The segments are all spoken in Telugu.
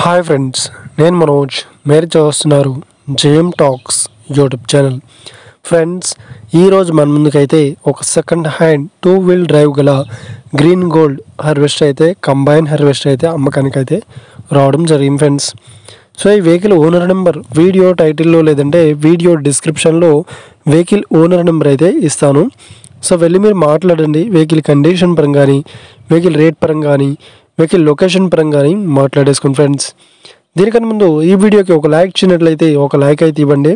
హాయ్ ఫ్రెండ్స్, నేను మనోజ్. మీరు చూస్తున్నారు JM talks YouTube channel. Friends, ఈరోజు మన ముందుకైతే ఒక సెకండ్ హ్యాండ్ 2-wheel డ్రైవ్ గల గ్రీన్ గోల్డ్ హార్వెస్టర్ అయితే కంబైన్ హార్వెస్టర్ అయితే అమ్మకానికి అయితే రావడం జరిగింది ఫ్రెండ్స్. సో ఈ వెహికల్ ఓనర్ నెంబర్ వీడియో టైటిల్లో లేదంటే వీడియో డిస్క్రిప్షన్లో వెహికల్ ఓనర్ నెంబర్ అయితే ఇస్తాను. సో వెళ్ళి మీరు మాట్లాడండి. వెహికల్ కండిషన్ పరంగా కానీ, వెహికల్ రేట్ పరంగా కానీ, వెహికల్ లొకేషన్ పరంగా కానీ మాట్లాడేసుకోండి ఫ్రెండ్స్. దీనికన్నా ముందు ఈ వీడియోకి ఒక లైక్ ఇచ్చినట్లయితే ఒక లైక్ అయితే ఇవ్వండి.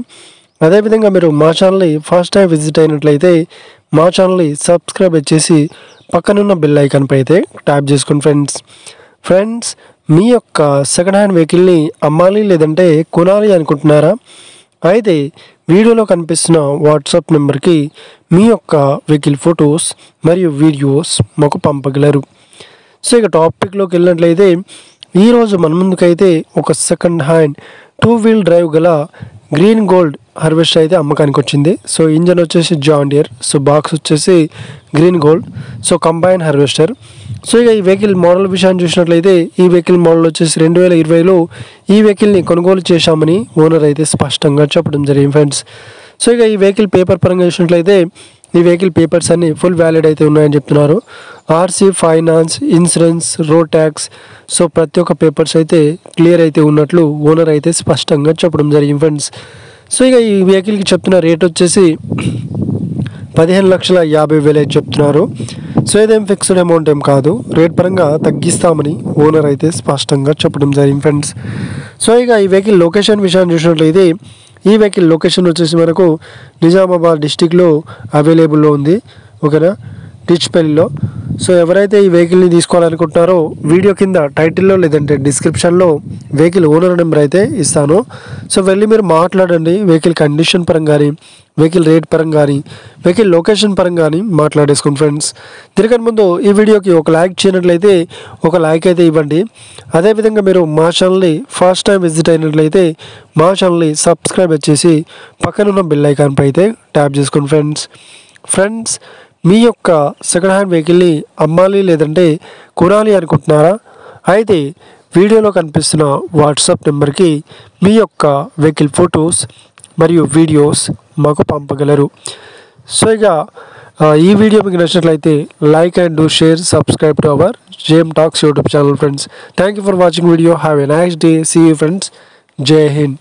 అదేవిధంగా మీరు మా ఛానల్ని ఫస్ట్ టైం విజిట్ అయినట్లయితే మా ఛానల్ని సబ్స్క్రైబ్ చేసి పక్కనున్న బెల్ ఐకాన్పై అయితే ట్యాప్ చేసుకోండి ఫ్రెండ్స్. మీ యొక్క సెకండ్ హ్యాండ్ వెహికల్ని అమ్మాలి లేదంటే కొనాలి అనుకుంటున్నారా? అయితే వీడియోలో కనిపిస్తున్న వాట్సాప్ నెంబర్కి మీ యొక్క వెహికల్ ఫొటోస్ మరియు వీడియోస్ మాకు పంపగలరు. సో ఇక టాపిక్లోకి వెళ్ళినట్లయితే ఈరోజు మన ముందుకైతే ఒక సెకండ్ హ్యాండ్ 2-wheel డ్రైవ్ గల గ్రీన్ గోల్డ్ హార్వెస్టర్ అయితే అమ్మకానికి వచ్చింది. సో ఇంజన్ వచ్చేసి జాన్ డియర్, సో బాక్స్ వచ్చేసి green gold, so combine harvester. So ఇక ఈ వెహికల్ మోడల్ విషయాన్ని చూసినట్లయితే ఈ వెహికల్ మోడల్ వచ్చేసి 2020లో ఈ వెహికల్ని కొనుగోలు చేశామని ఓనర్ అయితే స్పష్టంగా చెప్పడం జరిగింది ఫ్రెండ్స్. సో ఇక ఈ వెహికల్ పేపర్ పరంగా చూసినట్లయితే ఈ వెహికల్ పేపర్స్ అన్ని ఫుల్ వ్యాలిడ్ అయితే ఉన్నాయని చెప్తున్నారు. RC, finance, insurance, road tax, so ప్రతి ఒక్క పేపర్స్ అయితే క్లియర్ అయితే ఉన్నట్లు ఓనర్ అయితే స్పష్టంగా చెప్పడం జరిగింది ఫ్రెండ్స్. సో ఇక ఈ వెహికల్కి చెప్తున్న రేట్ వచ్చేసి 15,50,000 అయితే చెప్తున్నారు. సో ఇదేం ఫిక్స్డ్ అమౌంట్ ఏం కాదు, రేట్ పరంగా తగ్గిస్తామని ఓనర్ అయితే స్పష్టంగా చెప్పడం జరిగింది ఫ్రెండ్స్. సో ఇక ఈ వెహికల్ లొకేషన్ విషయాన్ని చూసినట్లయితే ఈ వెహికల్ లొకేషన్ వచ్చేసి మనకు నిజామాబాద్ డిస్టిక్లో అవైలబుల్లో ఉంది. ఓకేనా, టిచ్పల్లిలో. సో ఎవరైతే ఈ వెహికల్ని తీసుకోవాలనుకుంటున్నారో వీడియో కింద టైటిల్లో లేదంటే డిస్క్రిప్షన్లో వెహికల్ ఓనర్ నెంబర్ అయితే ఇస్తాను. సో వెళ్ళి మీరు మాట్లాడండి. వెహికల్ కండిషన్ పరంగా కానీ, వెహికల్ రేట్ పరంగా కానీ, వెహికల్ లొకేషన్ పరంగా కానీ మాట్లాడేసుకోండి ఫ్రెండ్స్. దీనికన్నా ముందు ఈ వీడియోకి ఒక లైక్ చేయనట్లయితే ఒక లైక్ అయితే ఇవ్వండి. అదేవిధంగా మీరు మా ఛానల్ని ఫస్ట్ టైం విజిట్ అయినట్లయితే మా ఛానల్ని సబ్స్క్రైబ్ చేసి పక్కనున్న బెల్ ఐకాన్పై అయితే ట్యాప్ చేసుకోండి ఫ్రెండ్స్. మీ యొక్క సెకండ్ హ్యాండ్ వెహికల్ని అమ్మాలి లేదంటే కొనాలి అనుకుంటున్నారా? అయితే వీడియోలో కనిపిస్తున్న వాట్సాప్ నెంబర్కి మీ యొక్క వెహికల్ ఫొటోస్ మరియు వీడియోస్ మాకు పంపగలరు. సో ఇక ఈ వీడియో మీకు నచ్చినట్లయితే like and do share, subscribe to our JM talks YouTube channel friends. Thank you for watching video. Have a nice day. See you friends. జై హింద్.